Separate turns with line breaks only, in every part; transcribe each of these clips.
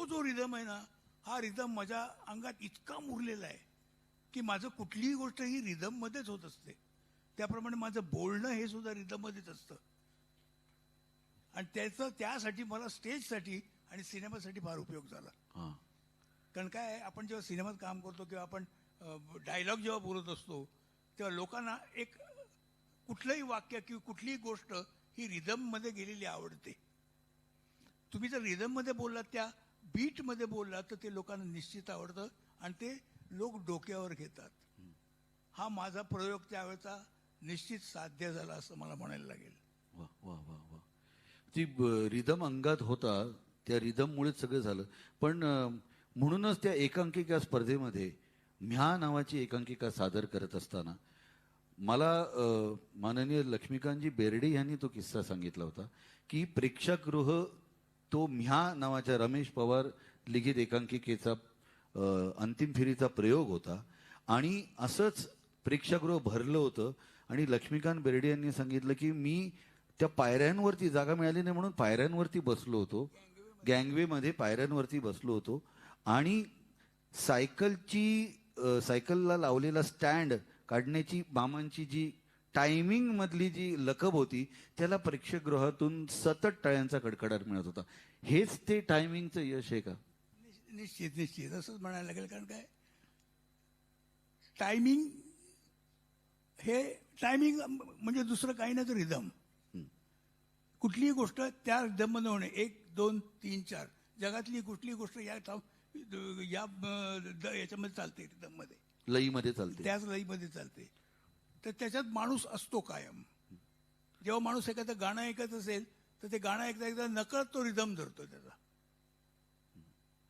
जो रिदम आहे ना, हा रिदम माझ्या अंगात इतका मुरलेला आहे की माझं कुठलीही गोष्ट ही रिदममध्येच होत असते. त्याप्रमाणे माझं बोलणं हे सुद्धा रिदममध्येच असतं. आणि त्यासाठी मला स्टेजसाठी आणि सिनेमासाठी फार उपयोग झाला. कारण काय आहे, आपण जेव्हा सिनेमात काम करतो किंवा आपण डायलॉग जेव्हा बोलत असतो तेव्हा लोकांना एक कुठलंही वाक्य किंवा कुठलीही गोष्ट ही रिदममध्ये गेलेली आवडते. तुम्ही जर रिदममध्ये बोललात, त्या बीटमध्ये बोललात, तर ते लोकांना निश्चित आवडतं आणि ते लोक डोक्यावर घेतात. हा माझा प्रयोग त्यावेळेचा निश्चित साध्य झाला असं मला म्हणायला लागेल.
वा वा वा वा. ती रिदम अंगात होता, त्या रिदममुळेच सगळं झालं. पण म्हणूनच त्या एकांकिका स्पर्धेमध्ये म्हा नावाची एकांकिका सादर करत असताना मला माननीय लक्ष्मीकांतजी बेर्डे यांनी तो किस्सा सांगितला होता की प्रेक्षागृह तो म्हा नावाच्या रमेश पवार लिखित एकांकिकेचा अंतिम फेरीचा प्रयोग होता आणि असंच प्रेक्षागृह भरलं होतं आणि लक्ष्मीकांत बेर्डे यांनी सांगितलं की मी त्या पायऱ्यांवरती, जागा मिळाली नाही म्हणून पायऱ्यांवरती बसलो होतो, गँगवेमध्ये पायऱ्यांवरती बसलो होतो आणि सायकलला लावलेला स्टँड काढण्याची मामांची जी टायमिंग मधली जी लकब होती त्याला प्रेक्षागृहातून सतत टाळ्यांचा कडकडाट मिळत होता. हेच ते टायमिंगचं यश आहे का?
निश्चित निश्चित असंच म्हणायला लागेल. कारण काय, टायमिंग हे टायमिंग म्हणजे दुसरं काही नाही तर रिदम. कुठलीही गोष्ट त्या रिदममध्ये होणे, 1 2 3 4 जगातली कुठलीही गोष्ट याच्यामध्ये चालते, रिदममध्ये,
लईमध्ये चालते,
त्याच लईमध्ये चालते. तर त्याच्यात माणूस असतो कायम. जेव्हा माणूस एखादं गाणं ऐकत असेल तर ते गाणं ऐकता एकदा नकळत तो रिदम धरतो,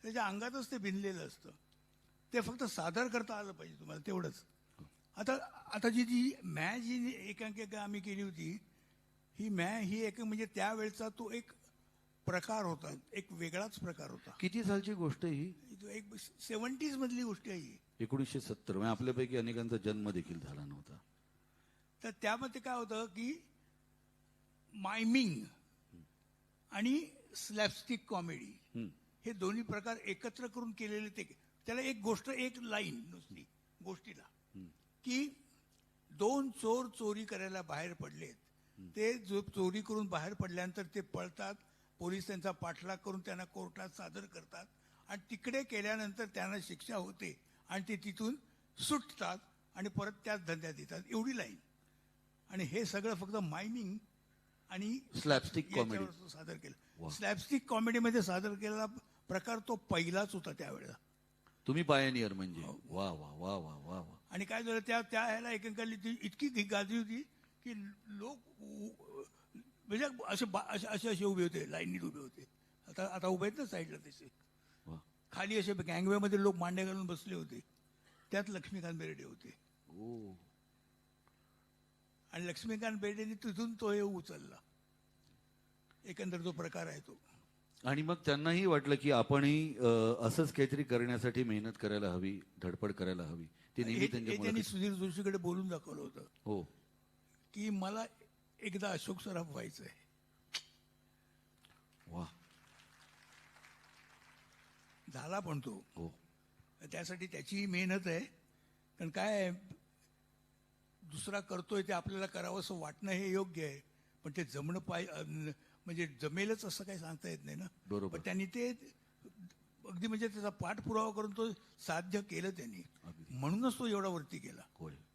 त्याच्या अंगातच ते भिनलेलं असतं. ते फक्त सादर करता आलं पाहिजे तुम्हाला, तेवढंच. आता जी एकांकिका आम्ही केली होती, ही एक म्हणजे त्यावेळेचा तो एक प्रकार होता, एक वेगळाच प्रकार होता.
किती सालची गोष्ट ही?
एक 70s मधली गोष्ट आहे ही.
1970. म्हणजे आपल्यापैकी अनेकांचा जन्म देखील झाला नव्हता.
तर त्यामध्ये काय होतं की मायमिंग आणि स्लॅपस्टिक कॉमेडी हे दोन्ही प्रकार एकत्र करून केलेले. त्याला एक गोष्ट, एक लाईन नुसती गोष्टीला, की 2 चोर चोरी करायला बाहेर पडलेत. ते जो चोरी करून बाहेर पडल्यानंतर ते पळतात, पोलीस त्यांचा पाठलाग करून त्यांना कोर्टात सादर करतात आणि तिकडे केल्यानंतर त्यांना शिक्षा होते आणि ते तिथून सुटतात आणि परत त्याच धंद्यात येतात. एवढी लाईन. आणि हे सगळं फक्त मायमिंग आणि
स्लॅपस्टिक कॉमेडी
सादर केलं. स्लॅपस्टिक कॉमेडीमध्ये सादर केलेला प्रकार तो पहिलाच होता त्यावेळेला.
तुम्ही पायनियर म्हणजे. वा वा वा वा वा वा.
आणि काय झालं, त्या ह्याला एकेकाली इतकी गाजली होती की लोक म्हणजे असे उभे होते, लाईनीत उभे होते. आता उभे आहेत ना साईडला तसे. खाली असे गँगवेमध्ये लोक मांड्या घालून बसले होते. त्यात लक्ष्मीकांत बेर्डे होते. आणि लक्ष्मीकांत बेर्डेंनी तिथून तो हे उचलला. एकंदर जो प्रकार आहे तो.
आणि मग त्यांनाही वाटलं की आपणही असंच काहीतरी करण्यासाठी मेहनत करायला हवी, धडपड करायला हवी. ते नेहमी
त्यांनी सुधीर जोशीकडे बोलून दाखवलं होतं.
हो,
की मला एकदा अशोक सराफ व्हायचंय.
वा.
झाला पण तो.
हो.
त्यासाठी त्याची मेहनत आहे. कारण काय, दुसरा करतोय ते आपल्याला करावं असं वाटणं हे योग्य आहे, पण ते जमणं म्हणजे जमेलच असं काही सांगता येत नाही ना.
बरोबर.
पण त्यांनी ते अगदी म्हणजे त्याचा पाठपुरावा करून तो साध्य केलं त्यांनी. म्हणूनच तो एवढा वरती गेला.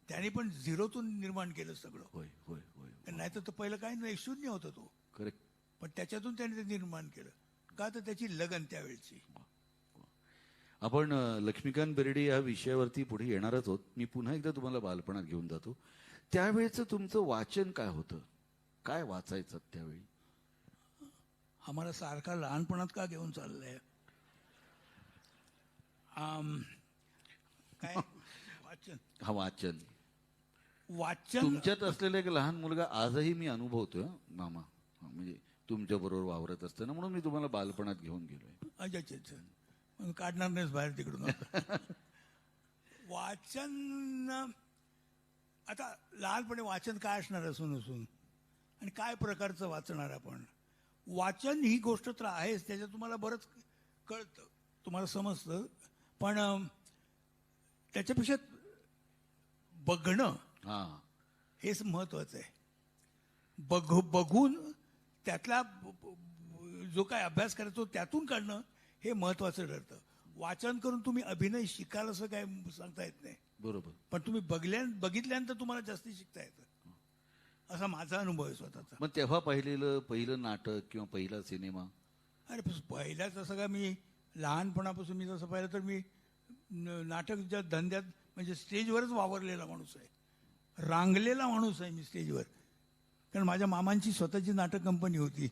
त्याने पण झिरोतून निर्माण केलं सगळं.
होय होय होय.
नाही तर पहिलं काही नाही, शून्य होतं तो.
करेक्ट.
पण त्याच्यातून त्याने ते निर्माण केलं. का तर त्याची लगन त्यावेळची.
आपण लक्ष्मीकांत बेर्डे या विषयावरती पुढे येणारच आहोत. मी पुन्हा एकदा तुम्हाला बालपणात घेऊन जातो. त्यावेळेचं तुमचं वाचन काय होतं? काय वाचायचं त्यावेळी?
आम्हाला सारखा लहानपणात का घेऊन चाललंय? काय वाचन?
हा, वाचन.
तुमच्यात
असलेला एक लहान मुलगा आजही मी अनुभवतोय मामा. म्हणजे तुमच्या बरोबर वावरत असताना, म्हणून मी तुम्हाला बालपणात घेऊन गेलोय.
अच्छा. काढणार नाहीस बाहेर तिकडून. वाचन, आता लहानपणी वाचन काय असणार असून आणि काय प्रकारचं वाचणार आपण? वाचन ही गोष्ट तर आहेच, त्याच्यात तुम्हाला बरंच कळतं, तुम्हाला समजतं, पण त्याच्यापेक्षा बघणं
हा
हेच महत्वाचं आहे. बघून त्यातला जो काय अभ्यास करायचो त्यातून काढणं हे महत्वाचं ठरतं. वाचन करून तुम्ही अभिनय शिकाल असं काय सांगता येत नाही,
बरोबर.
पण तुम्ही बघितल्यानंतर तुम्हाला जास्ती शिकता येतं, असा माझा अनुभव आहे स्वतःचा.
मग तेव्हा पहिलं नाटक किंवा पहिला सिनेमा?
अरे पहिल्याच असं का, मी लहानपणापासून मी जसं पाहिलं तर मी नाटकच्या धंद्यात म्हणजे स्टेजवरच वावरलेला माणूस आहे, रांगलेला माणूस आहे मी स्टेजवर. कारण माझ्या मामांची स्वतःची नाटक कंपनी होती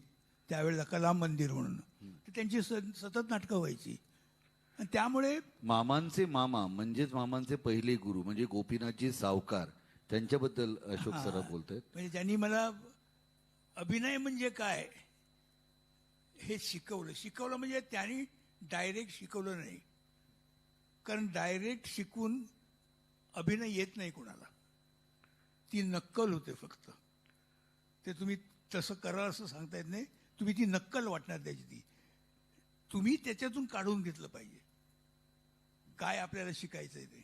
त्यावेळेला, कला मंदिर म्हणून. तर त्यांची सतत नाटकं व्हायची, आणि त्यामुळे
मामांचे मामा म्हणजेच मामांचे पहिले गुरु म्हणजे गोपीनाथजी सावकार, त्यांच्याबद्दल अशोक सराफ बोलतायत.
म्हणजे ज्यांनी मला अभिनय म्हणजे काय हे शिकवलं म्हणजे त्यांनी डायरेक्ट शिकवलं नाही, कारण डायरेक्ट शिकून अभिनय येत नाही कोणाला, ती नक्कल होते फक्त. ते तुम्ही तसं करा असं सांगता येत नाही, तुम्ही ती नक्कल वाटणार त्याची, ती तुम्ही त्याच्यातून काढून घेतलं पाहिजे काय आपल्याला शिकायचंय ते.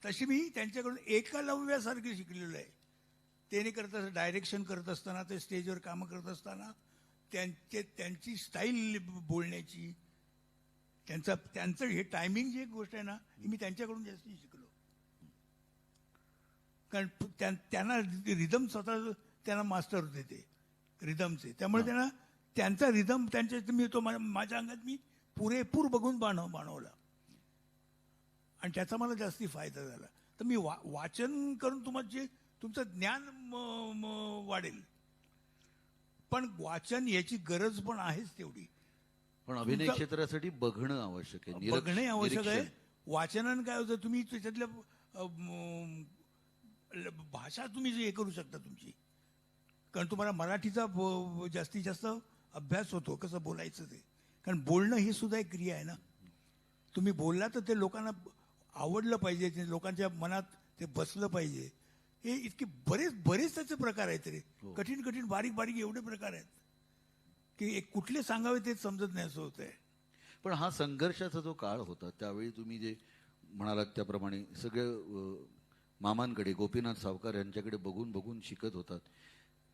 तशी मी त्यांच्याकडून एकलव्यासारखी शिकलेलो आहे. त्याने करत असं डायरेक्शन करत असताना, ते स्टेजवर कामं करत असताना त्यांची स्टाईल बोलण्याची, त्यांचं हे टायमिंग जी एक गोष्ट आहे ना, ही मी त्यांच्याकडून जास्त शिकलो. कारण त्यांना रिदम स्वतः त्यांना मास्टर होते ते रिदमचे, त्यामुळे त्यांचा रिदम मी तो माझ्या अंगात मी पुरेपूर बघून बनवला, आणि त्याचा मला जास्ती फायदा झाला. तर मी वाचन करून तुमचं ज्ञान वाढेल, पण वाचन याची गरज पण आहेच तेवढी.
पण अभिनय क्षेत्रासाठी बघणं आवश्यक आहे,
बघणे आवश्यक आहे.
निरीक्षण.
वाचनानं काय होतं, तुम्ही त्याच्यातल्या भाषा तुम्ही हे करू शकता तुमची, कारण तुम्हाला मराठीचा जास्तीत जास्त अभ्यास होतो कसं बोलायचं ते. कारण बोलणं ही सुद्धा एक क्रिया आहे ना. तुम्ही बोलला तर ते लोकांना आवडलं पाहिजे, ते लोकांच्या मनात ते बसलं पाहिजे. हे इतके बरेच त्याचे प्रकार आहेत रे, कठीण बारीक एवढे प्रकार आहेत की कुठले सांगावे तेच समजत नाही, असं होत आहे.
पण हा संघर्षाचा जो काळ होता त्यावेळी तुम्ही जे म्हणालात त्याप्रमाणे सगळे मामांकडे, गोपीनाथ सावकार यांच्याकडे बघून शिकत होतात.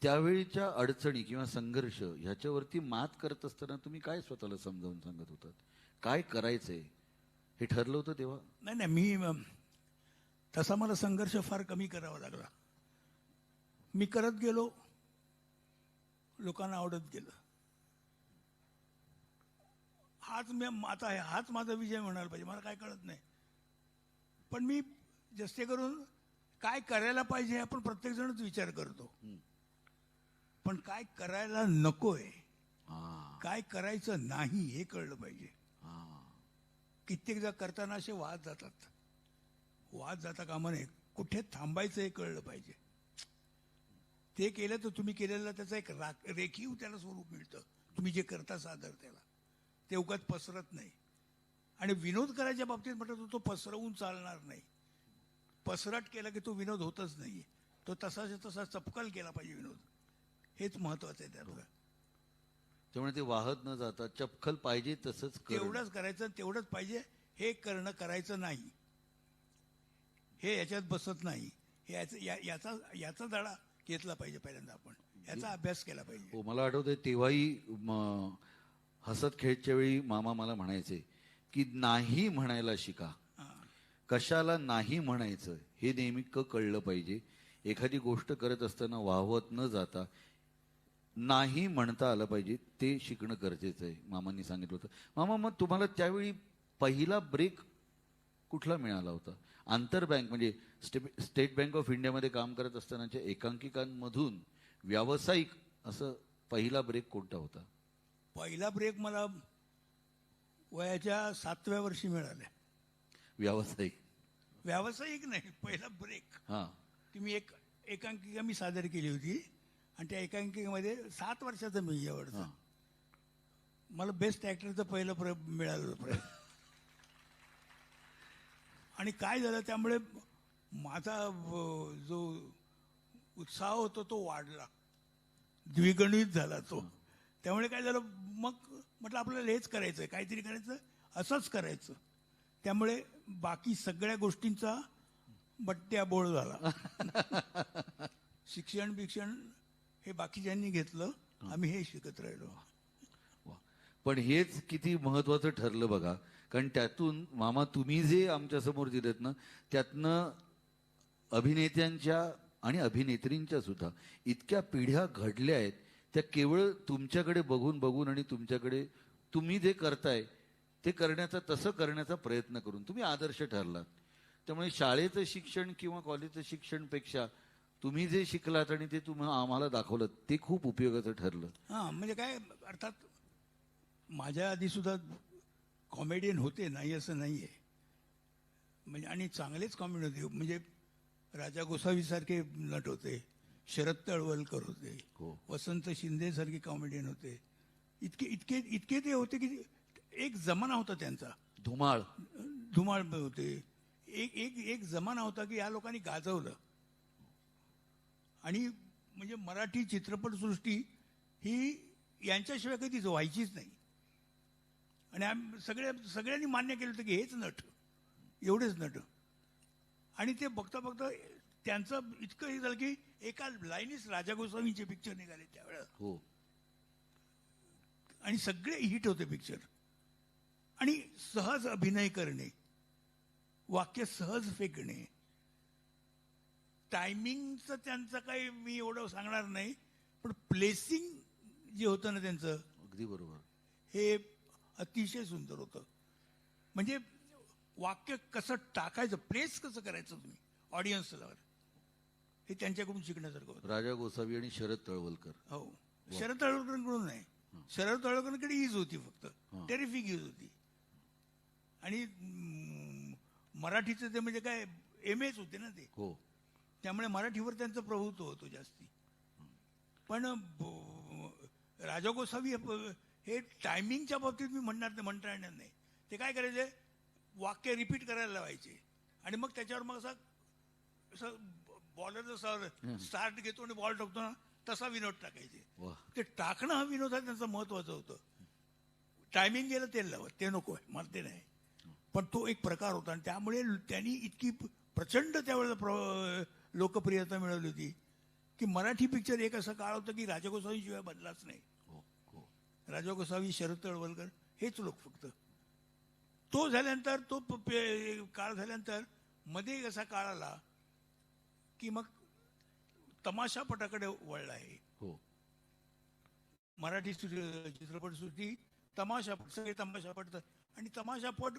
त्यावेळीच्या अडचणी किंवा संघर्ष ह्याच्यावरती मात करत असताना तुम्ही काय स्वतःला समजावून सांगत होतात? काय करायचंय हे ठरलं होतं तेव्हा?
नाही, मी तसा मला संघर्ष फार कमी करावा लागला. मी करत गेलो, लोकांना आवडत गेलं. हाच माझा विजय म्हणायला पाहिजे. मला काय कळत नाही, पण मी जास्त करून काय करायला पाहिजे आपण प्रत्येक जणच विचार करतो, पण काय करायला नकोय, काय करायचं नाही हे कळलं पाहिजे. कित्येकदा करताना असे वाद जाता कामा नये. कुठे थांबायचं हे कळलं पाहिजे. ते केलं तर तुम्ही केलेलं त्याचा एक रेखीव त्याला स्वरूप मिळतं. तुम्ही जे करता सादर त्याला ते उगाच पसरत नाही. आणि विनोद करायच्या बाबतीत म्हटलं तो पसरवून चालणार नाही. पसरट केला की तो विनोद होतच नाही. तो तसा चपकल केला पाहिजे विनोद, हेच महत्वाचं आहे त्यातलं.
त्यामुळे ते वाहत न जाता चपखल पाहिजे तसंच
तेवढंच करायचं, तेवढंच पाहिजे. हे करायचं नाही, हे याच्यात बसत नाही. याचा धडा घेतला पाहिजे पहिल्यांदा, आपण याचा अभ्यास केला पाहिजे.
हो, मला आठवतंय तेव्हाही हसत खेळच्या वेळी मामा मला म्हणायचे की नाही म्हणायला शिका. कशाला नाही म्हणायचं हे नेहमी कळलं पाहिजे. एखादी गोष्ट करत असताना वाहवत न जाता नाही म्हणता आलं पाहिजे, ते शिकणं गरजेचं आहे, मामांनी सांगितलं होतं. मामा, मग तुम्हाला त्यावेळी पहिला ब्रेक कुठला मिळाला होता? आंतरबँक म्हणजे स्टेट बँक ऑफ इंडियामध्ये काम करत असतानाच्या एकांकिकांमधून व्यावसायिक असं पहिला ब्रेक कोणता होता?
पहिला ब्रेक मला वयाच्या 7व्या वर्षी मिळाला. व्यावसायिक नाही, पहिला ब्रेक. की मी एक एकांकिका मी सादर केली होती, आणि त्या एकांकिकेमध्ये 7 वर्षाचा मी एवढं मला बेस्ट ऍक्टरचं पहिलं मिळालं प्रयत्न. आणि काय झालं, त्यामुळे माझा जो उत्साह होता तो वाढला, द्विगुणित झाला तो. त्यामुळे काय झालं, मग म्हटलं आपल्याला हेच करायचं, काहीतरी करायचं, असंच करायचं. त्यामुळे बाकी सगळ्या गोष्टींचा बट्ट्या बोळ झाला. शिक्षण हे बाकीच्यांनी घेतलं, आम्ही हे शिकत राहिलो.
वा. पण हेच किती महत्वाचं ठरलं बघा, कारण त्यातून मामा तुम्ही जे आमच्या समोर दिलेत ना, त्यातनं अभिनेत्यांच्या आणि अभिनेत्रींच्या सुद्धा इतक्या पिढ्या घडल्या आहेत, त्या केवळ तुमच्याकडे बघून बघून आणि तुमच्याकडे तुम्ही जे करताय ते करण्याचा, तसं करण्याचा प्रयत्न करून तुम्ही आदर्श ठरलात. त्यामुळे शाळेचं शिक्षण किंवा कॉलेजचं शिक्षणपेक्षा तुम्ही जे शिकलात आणि ते तुम्ही आम्हाला दाखवलं ते खूप उपयोगाचं ठरलं.
हां, म्हणजे काय, अर्थात माझ्या आधी सुद्धा कॉमेडियन होते, नाही असं नाही आहे. म्हणजे आणि चांगलेच कॉमेडी होते. म्हणजे राजा गोसावीसारखे नट होते, शरद तळवलकर होते,
हो.
वसंत शिंदेसारखे कॉमेडियन होते. इतके इतके इतके ते होते की एक जमाना होता त्यांचा.
धुमाळ.
धुमाळ होते. एक एक एक जमाना होता की या लोकांनी गाजवलं. आणि म्हणजे मराठी चित्रपटसृष्टी ही यांच्याशिवाय कधीच व्हायचीच नाही. आणि सगळ्यांनी मान्य केलं होतं की हेच नट, एवढेच नट. आणि ते बघता बघता त्यांचं इतकं हे झालं की एका लाईनीच राजा गोस्वामीचे पिक्चर निघाले त्यावेळेला.
हो.
आणि सगळे हिट होते पिक्चर. आणि सहज अभिनय करणे, वाक्य सहज फेकणे, टायमिंगचं त्यांचं काही मी एवढं सांगणार नाही, पण प्लेसिंग जे होतं ना त्यांचं,
अगदी बरोबर.
हे अतिशय सुंदर होतं. म्हणजे वाक्य कसं टाकायचं, प्लेस कसं करायचं तुम्ही ऑडियन्सला, हे त्यांच्याकडून शिकण्यासारखं होतं.
राजा गोसावी आणि शरद तळवलकर.
हो, शरद तळवलकरांकडून नाही, शरद तळवलकरांकडे ईज होती, फक्त टेरिफिक ईज होती. आणि मराठीचं ते म्हणजे काय एमएच होते ना ते,
हो.
त्यामुळे मराठीवर त्यांचं प्रभुत्व होतं जास्ती. पण राजा गोसावी हे टायमिंगच्या बाबतीत मी म्हणता येणार नाही. ते काय करायचे, वाक्य रिपीट करायला लावायचे आणि मग त्याच्यावर मग असं बॉलर जसा स्टार्ट घेतो आणि बॉल टाकतो ना, तसा विनोद टाकायचे.
वा.
ते टाकणं हा विनोद हा त्यांचं महत्वाचं होतं. टायमिंग गेलं तेल लावत, ते नको आहे मला, ते नाही. पण तो एक प्रकार होता आणि त्यामुळे त्यांनी इतकी प्रचंड त्यावेळेला लोकप्रियता मिळवली होती की मराठी पिक्चर एक असा काळ होता की राजा गोसावी शिवाय बदलाच नाही.
हो. हो.
राजा गोसावी, शरद तळवलकर हेच लोक फक्त. तो झाल्यानंतर, तो काळ झाल्यानंतर मध्ये एक असा काळ आला की मग तमाशापटाकडे वळला आहे.
हो.
मराठी चित्रपटसृष्टी तमाशापट, सगळे तमाशापट. आणि तमाशापट